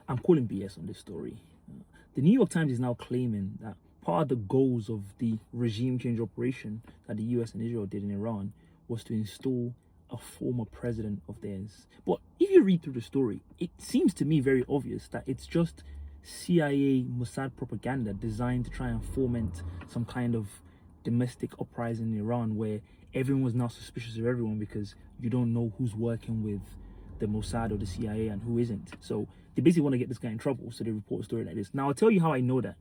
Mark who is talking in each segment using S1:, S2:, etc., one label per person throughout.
S1: I'm calling BS on this story. The New York Times is now claiming that part of the goals of the regime change operation that the US and Israel did in Iran was to install a former president of theirs. But if you read through the story, it seems to me very obvious that it's just CIA Mossad propaganda designed to try and foment some kind of domestic uprising in Iran where everyone was now suspicious of everyone because you don't know who's working with the Mossad or the CIA and who isn't. So they basically want to get this guy in trouble, so they report a story like this. Now I'll tell you how I know that.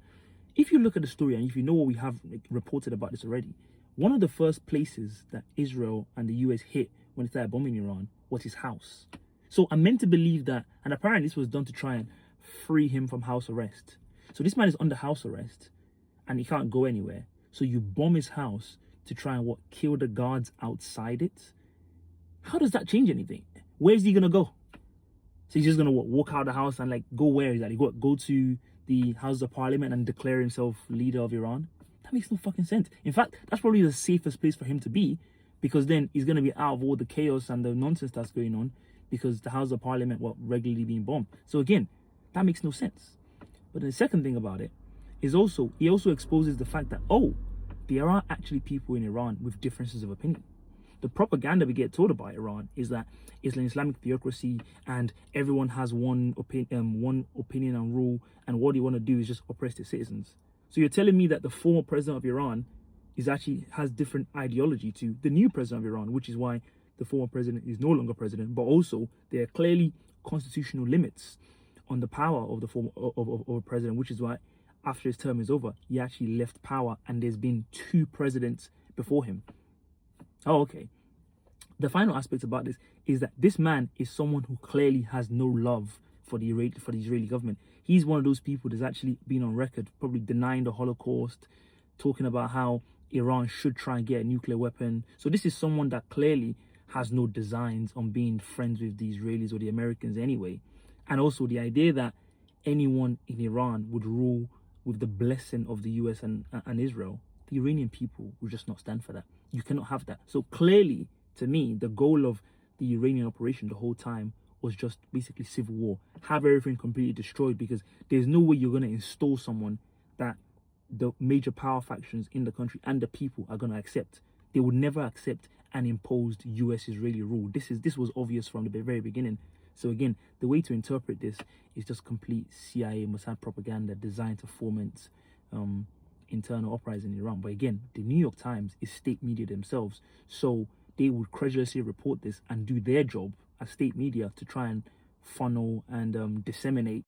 S1: If you look at the story and if you know what we have reported about this already, one of the first places that Israel and the US hit when they started bombing Iran was his house. So I'm meant to believe that, and apparently this was done to try and free him from house arrest. So this man is under house arrest and he can't go anywhere. So you bomb his house to try and kill the guards outside it? How does that change anything? Where's he gonna go? So he's just gonna walk out of the house and go where exactly? Go to the House of Parliament and declare himself leader of Iran? That makes no fucking sense. In fact, that's probably the safest place for him to be, because then he's gonna be out of all the chaos and the nonsense that's going on, because the House of Parliament regularly being bombed. So again, that makes no sense. But the second thing about it is he also exposes the fact that there are actually people in Iran with differences of opinion. The propaganda we get told about Iran is that it's an Islamic theocracy and everyone has one opinion and rule, and what they want to do is just oppress their citizens. So you're telling me that the former president of Iran has different ideology to the new president of Iran, which is why the former president is no longer president, but also there are clearly constitutional limits on the power of the former of a president, which is why after his term is over, he actually left power and there's been 2 presidents before him. Oh, okay. The final aspect about this is that this man is someone who clearly has no love for the Israeli government. He's one of those people that's actually been on record probably denying the Holocaust, talking about how Iran should try and get a nuclear weapon. So this is someone that clearly has no designs on being friends with the Israelis or the Americans anyway. And also the idea that anyone in Iran would rule with the blessing of the US and Israel, the Iranian people will just not stand for that. You cannot have that. So clearly, to me, the goal of the Iranian operation the whole time was just basically civil war. Have everything completely destroyed, because there's no way you're going to install someone that the major power factions in the country and the people are going to accept. They would never accept an imposed US-Israeli rule. This was obvious from the very beginning. So again, the way to interpret this is just complete CIA Mossad propaganda designed to foment internal uprising in Iran. But again, the New York Times is state media themselves, so they would credulously report this and do their job as state media to try and funnel and disseminate